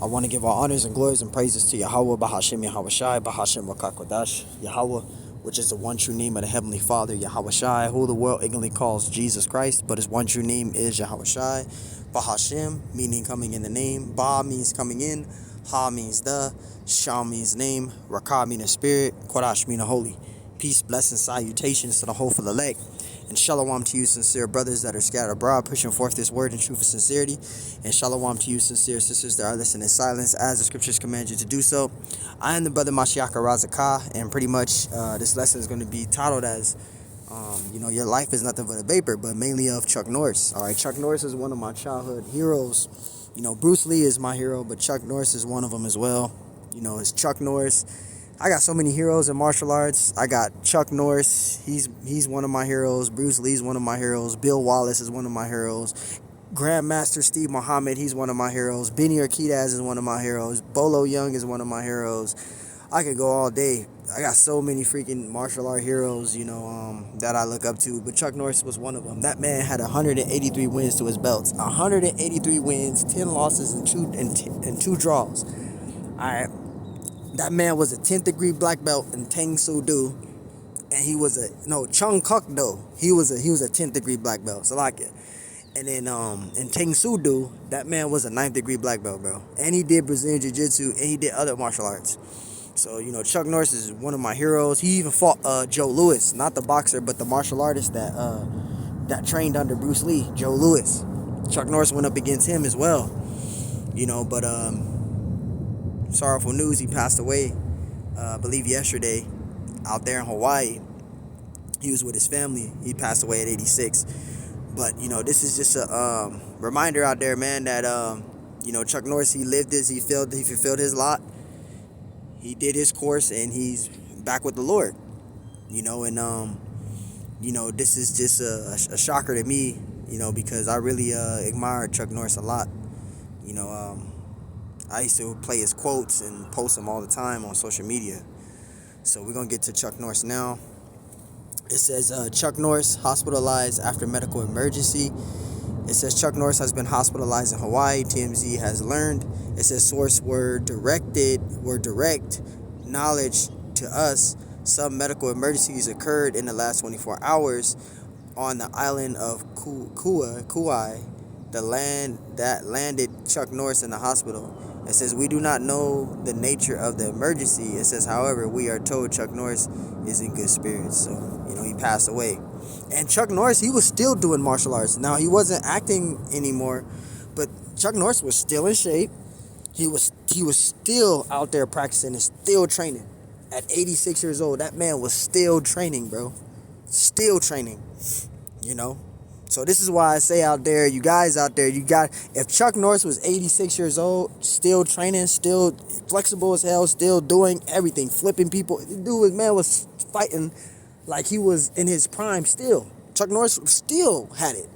I want to give all honors and glories and praises to Yahweh, Bahashem, Yahweh Shai, Bahashem, Rakakwadash, Yahweh, which is the one true name of the Heavenly Father, Yahweh Shai, who the world ignorantly calls Jesus Christ, but his one true name is Yahweh Shai. Bahashem, meaning coming in the name. Ba means coming in. Ha means the. Shah means name. Rakah means spirit. Kodash means holy. Peace, blessings, salutations to the hopeful elect. And shalom to you, sincere brothers that are scattered abroad, pushing forth this word in truth and sincerity. And shalom to you, sincere sisters that are listening in silence, as the scriptures command you to do so. I am the brother Mashiach Razakah, and pretty much this lesson is going to be titled as, your life is nothing but a vapor, but mainly of Chuck Norris. All right, Chuck Norris is one of my childhood heroes. Bruce Lee is my hero, but Chuck Norris is one of them as well. It's Chuck Norris. I got so many heroes in martial arts. I got Chuck Norris. He's one of my heroes. Bruce Lee's one of my heroes. Bill Wallace is one of my heroes. Grandmaster Steve Muhammad, he's one of my heroes. Benny Urquidez is one of my heroes. Bolo Young is one of my heroes. I could go all day. I got so many freaking martial art heroes, that I look up to. But Chuck Norris was one of them. That man had 183 wins to his belts. 183 wins, 10 losses, and two draws. All right. That man was a 10th degree black belt in Tang Soo Do, and he was Chung Kuk Do. He was a 10th degree black belt. So like it. And then in Tang Soo Do, that man was a 9th degree black belt, bro. And he did Brazilian Jiu-Jitsu, and he did other martial arts. So Chuck Norris is one of my heroes. He even fought Joe Louis, not the boxer, but the martial artist that trained under Bruce Lee, Joe Louis. Chuck Norris went up against him as well. But sorrowful news, he passed away, I believe yesterday, out there in Hawaii. He was with his family. He passed away at 86. But, this is just a reminder out there, man, that, Chuck Norris, he lived this, he fulfilled his lot. He did his course, and he's back with the Lord, and, this is just a shocker to me, because I really admire Chuck Norris a lot. I used to play his quotes and post them all the time on social media. So we're going to get to Chuck Norris now. It says Chuck Norris hospitalized after medical emergency. It says Chuck Norris has been hospitalized in Hawaii. TMZ has learned. It says source were direct knowledge to us. Some medical emergencies occurred in the last 24 hours on the island of Kauai, the land that landed Chuck Norris in the hospital. It says, we do not know the nature of the emergency. It says, however, we are told Chuck Norris is in good spirits. So, he passed away. And Chuck Norris, he was still doing martial arts. Now, he wasn't acting anymore, but Chuck Norris was still in shape. He was still out there practicing and still training. At 86 years old, that man was still training, bro. Still training, So this is why I say out there, you guys out there, if Chuck Norris was 86 years old, still training, still flexible as hell, still doing everything, flipping people. The man was fighting like he was in his prime still. Chuck Norris still had it.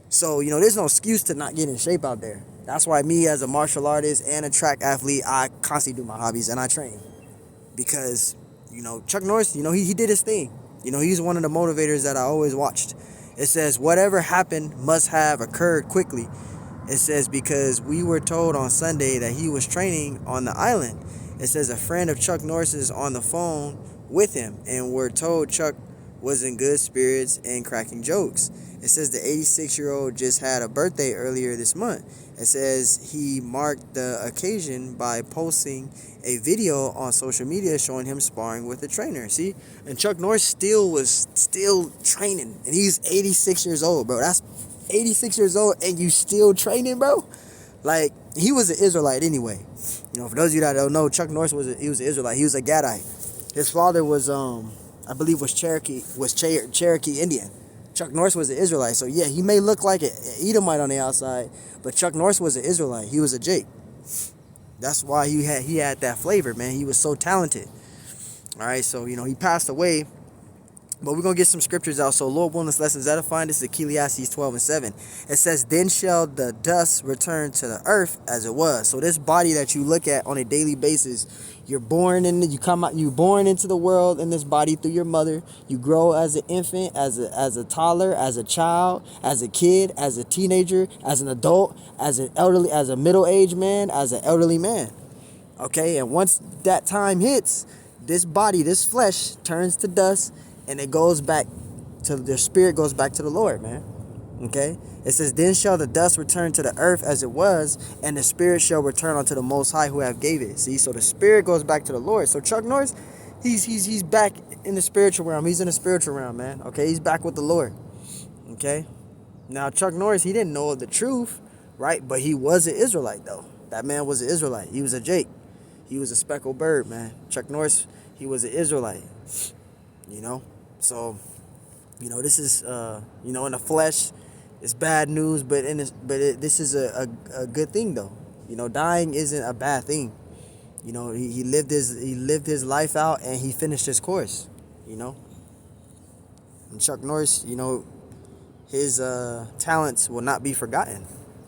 So, there's no excuse to not get in shape out there. That's why me as a martial artist and a track athlete, I constantly do my hobbies and I train. Because, Chuck Norris, he did his thing. He's one of the motivators that I always watched. It says, whatever happened must have occurred quickly. It says, because we were told on Sunday that he was training on the island. It says, a friend of Chuck Norris is on the phone with him, and we're told Chuck was in good spirits and cracking jokes. It says the 86-year-old just had a birthday earlier this month. It says he marked the occasion by posting a video on social media showing him sparring with a trainer. See? And Chuck Norris was still training. And he's 86 years old, bro. That's 86 years old and you still training, bro? Like, he was an Israelite anyway. For those of you that don't know, Chuck Norris was an Israelite. He was a Gadite. His father was, I believe, was Cherokee Indian. Chuck Norris was an Israelite. So, yeah, he may look like an Edomite on the outside, but Chuck Norris was an Israelite. He was a Jake. That's why he had that flavor, man. He was so talented. All right, so, he passed away. But we're going to get some scriptures out. So, Lord willing, this lesson's edifying. This is Ecclesiastes 12:7. It says, then shall the dust return to the earth as it was. So this body that you look at on a daily basis, you're born in, you come out, you born into the world in this body through your mother. You grow as an infant, as a toddler, as a child, as a kid, as a teenager, as an adult, as an elderly, as a middle-aged man, as an elderly man. Okay, and once that time hits, this body, this flesh turns to dust, and it goes back to, the spirit goes back to the Lord, man. Okay, it says, then shall the dust return to the earth as it was, and the spirit shall return unto the Most High who have gave it. See, so the spirit goes back to the Lord. So Chuck Norris, he's back in the spiritual realm. He's in the spiritual realm, man. Okay, he's back with the Lord. Okay, now Chuck Norris, he didn't know the truth, right? But he was an Israelite, though. That man was an Israelite. He was a Jake. He was a speckled bird, man. Chuck Norris, he was an Israelite. You know, so, you know, this is, you know, in the flesh, it's bad news, but this is a good thing, though. You know, dying isn't a bad thing. You know, he lived his life out, and he finished his course. You know, and Chuck Norris, you know, his talents will not be forgotten,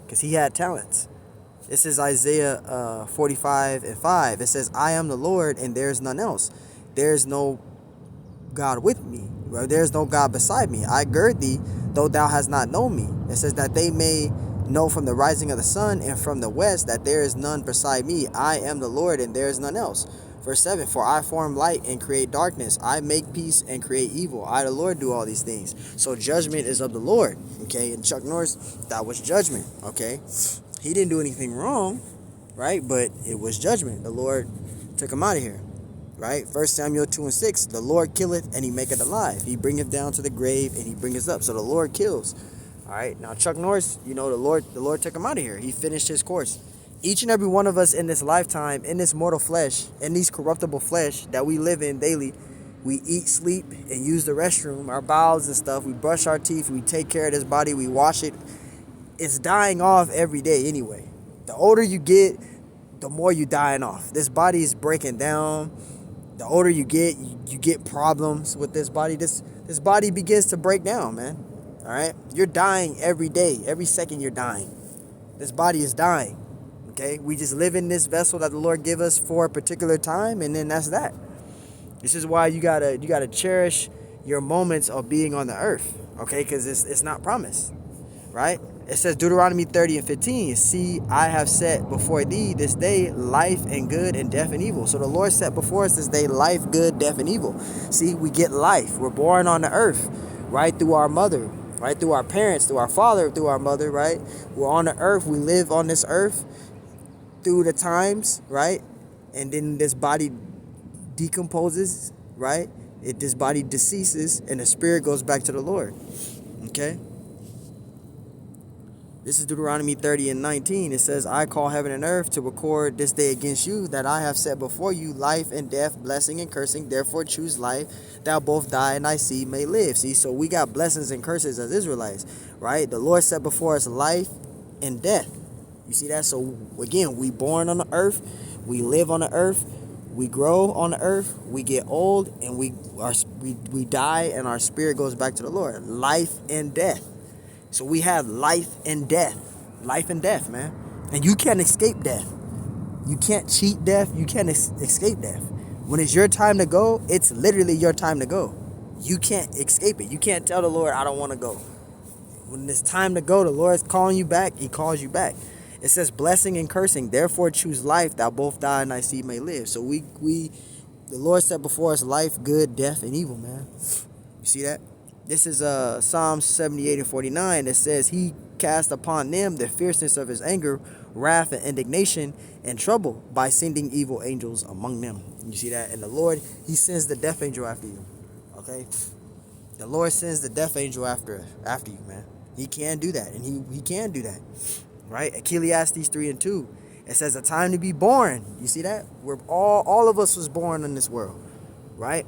because he had talents. This is Isaiah 45:5. It says, I am the Lord, and there is none else. There is no God with me. There is no God beside me. I gird thee, though thou hast not known me. It says, that they may know from the rising of the sun and from the west that there is none beside me. I am the Lord, and there is none else. Verse 7, for I form light and create darkness. I make peace and create evil. I, the Lord, do all these things. So judgment is of the Lord. Okay, and Chuck Norris, that was judgment. Okay, he didn't do anything wrong, right? But it was judgment. The Lord took him out of here. Right? 1 Samuel 2:6, the Lord killeth and he maketh alive. He bringeth down to the grave and he bringeth up. So the Lord kills. All right. Now Chuck Norris, you know, the Lord took him out of here. He finished his course. Each and every one of us in this lifetime, in this mortal flesh, in these corruptible flesh that we live in daily, we eat, sleep, and use the restroom, our bowels and stuff. We brush our teeth. We take care of this body. We wash it. It's dying off every day anyway. The older you get, the more you dying off. This body is breaking down. The older you get problems with this body. This body begins to break down, man. All right? You're dying every day. Every second you're dying. This body is dying. Okay? We just live in this vessel that the Lord give us for a particular time, and then that's that. This is why you gotta cherish your moments of being on the earth. Okay? Because it's not promised. Right? It says Deuteronomy 30:15, see, I have set before thee this day life and good and death and evil. So the Lord set before us this day life, good, death, and evil. See, we get life. We're born on the earth, right, through our mother, right, through our parents, through our father, through our mother, right? We're on the earth. We live on this earth through the times, right? And then this body decomposes, right? This body deceases, and the spirit goes back to the Lord, okay? This is Deuteronomy 30:19. It says, I call heaven and earth to record this day against you, that I have set before you life and death, blessing and cursing. Therefore choose life, thou both die and thy seed may live. See, so we got blessings and curses as Israelites, right? The Lord set before us life and death. You see that? So again, we born on the earth, we live on the earth, we grow on the earth, we get old, and we die, and our spirit goes back to the Lord. Life and death. So we have life and death. Life and death, man. And you can't escape death. You can't cheat death. You can't escape death. When it's your time to go, it's literally your time to go. You can't escape it. You can't tell the Lord, I don't want to go. When it's time to go, the Lord's calling you back. He calls you back. It says blessing and cursing. Therefore choose life, thou both die and thy seed may live. So the Lord set before us life, good, death, and evil, man. You see that? This is Psalms 78:49. It says, he cast upon them the fierceness of his anger, wrath, and indignation, and trouble by sending evil angels among them. You see that? And the Lord, he sends the death angel after you. Okay? The Lord sends the death angel after you, man. He can do that, and he can do that. Right? Ecclesiastes 3:2. It says, a time to be born. You see that? We're all of us was born in this world. Right?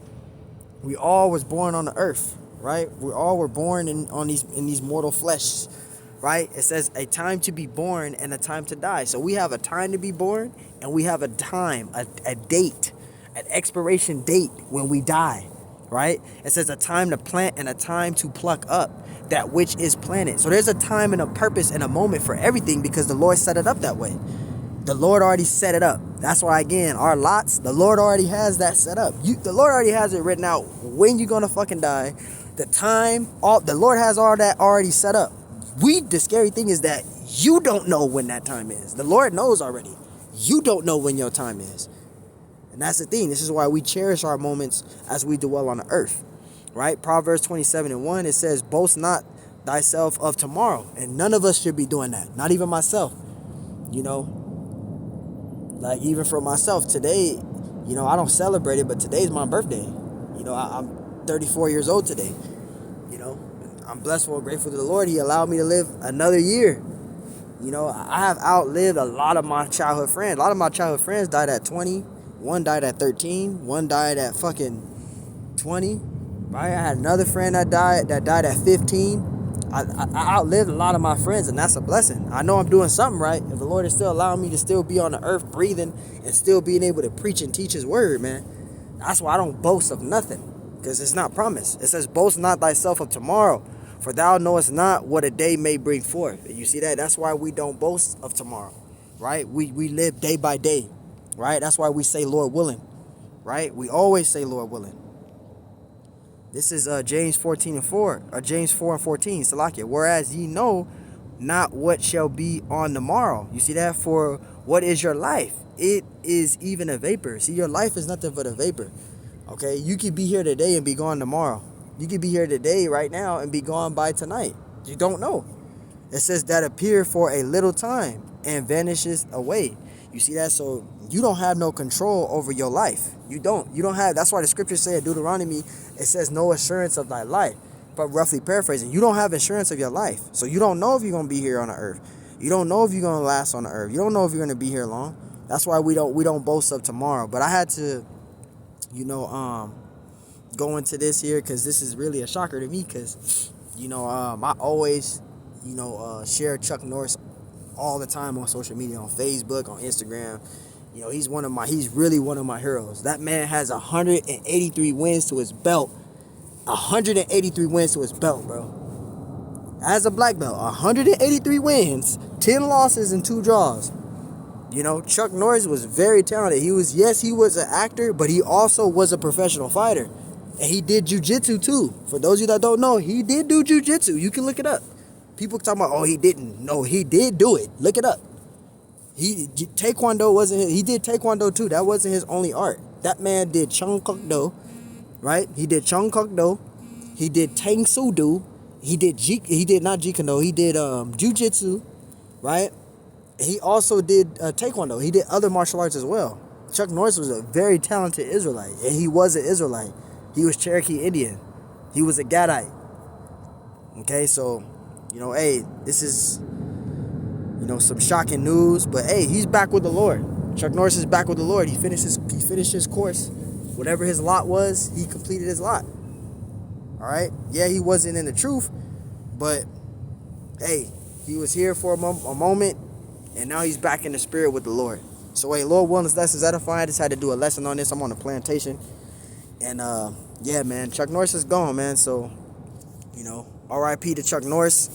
We all was born on the earth. Right? We all were born in these mortal flesh. Right? It says a time to be born and a time to die. So we have a time to be born, and we have a time, a date, an expiration date when we die. right? It says a time to plant and a time to pluck up that which is planted. So there's a time and a purpose and a moment for everything because the Lord set it up that way. The Lord already set it up. That's why, again, our lots, the Lord already has that set up. The Lord already has it written out when you're going to fucking die. The time, the Lord has all that already set up. The scary thing is that you don't know when that time is. The Lord knows already. You don't know when your time is. And that's the thing. This is why we cherish our moments as we dwell on the earth. Right? Proverbs 27:1, it says, boast not thyself of tomorrow. And none of us should be doing that. Not even myself. You know, like even for myself today, you know, I don't celebrate it, but today's my birthday. You know, I'm 34 years old today. You know, I'm blessed and grateful to the Lord. He allowed me to live another year. You know, I have outlived a lot of my childhood friends. A lot of my childhood friends died at 20. One died at 13. One died at fucking 20. Right? I had another friend that died at 15. I outlived a lot of my friends, and that's a blessing. I know I'm doing something right. If the Lord is still allowing me to still be on the earth breathing and still being able to preach and teach his word, man. That's why I don't boast of nothing, because it's not promised. It says, boast not thyself of tomorrow, for thou knowest not what a day may bring forth. And you see that? That's why we don't boast of tomorrow, right? We live day by day, right? That's why we say Lord willing, right? We always say Lord willing. This is James 14:4, or James 4:14, Salakia. Whereas ye know not what shall be on the morrow. You see that? For what is your life? It is even a vapor. See, your life is nothing but a vapor. Okay? You could be here today and be gone tomorrow. You could be here today right now and be gone by tonight. You don't know. It says that appear for a little time and vanishes away. You see that? So you don't have no control over your life. You don't have. That's why the scripture said, Deuteronomy, it says no assurance of thy life. But roughly paraphrasing, you don't have insurance of your life. So you don't know if you're going to be here on the earth. You don't know if you're going to last on the earth. You don't know if you're going to be here long. That's why we don't boast of tomorrow. But I had to, go into this here because this is really a shocker to me because, I always, share Chuck Norris all the time on social media, on Facebook, on Instagram. You know, he's really one of my heroes. That man has 183 wins to his belt. 183 wins to his belt, bro. As a black belt, 183 wins, 10 losses, and 2 draws. You know, Chuck Norris was very talented. He was an actor, but he also was a professional fighter. And he did jiu-jitsu too. For those of you that don't know, he did do jiu-jitsu. You can look it up. People talking about, oh, he didn't. No, he did do it. Look it up. Taekwondo wasn't his. He did Taekwondo too. That wasn't his only art. That man did Chung Kuk Do, right? He did Chung Kuk Do. He did Tang Soo Do. He did not Jeet Kune Do. He did Jiu-Jitsu, right? He also did Taekwondo. He did other martial arts as well. Chuck Norris was a very talented Israelite, and he was an Israelite. He was Cherokee Indian. He was a Gadite. Okay, so, hey, this is, some shocking news. But, hey, he's back with the Lord. Chuck Norris is back with the Lord. He finished his course. Whatever his lot was, he completed his lot. All right? Yeah, he wasn't in the truth, but, hey, he was here for a moment, and now he's back in the spirit with the Lord. So, hey, Lord willing, this lesson is edifying. I just had to do a lesson on this. I'm on a plantation. And, yeah, man, Chuck Norris is gone, man. So, R.I.P. to Chuck Norris,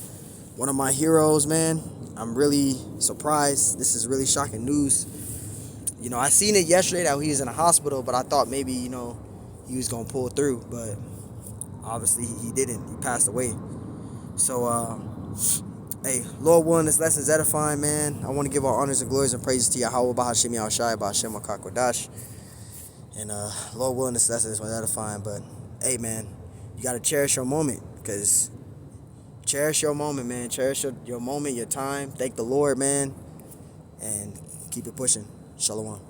one of my heroes, man. I'm really surprised. This is really shocking news. I seen it yesterday that he was in a hospital, but I thought maybe, he was going to pull through. But obviously he didn't. He passed away. So, hey, Lord willing, this lesson is edifying, man. I want to give our honors and glories and praises to Yahweh, Bahashim Yahushai, Bahashem HaKakodash. And Lord willing, this lesson is edifying. But, hey, man, you got to cherish your moment. Because cherish your moment, man. Cherish your moment, your time. Thank the Lord, man. And keep it pushing. Shalom.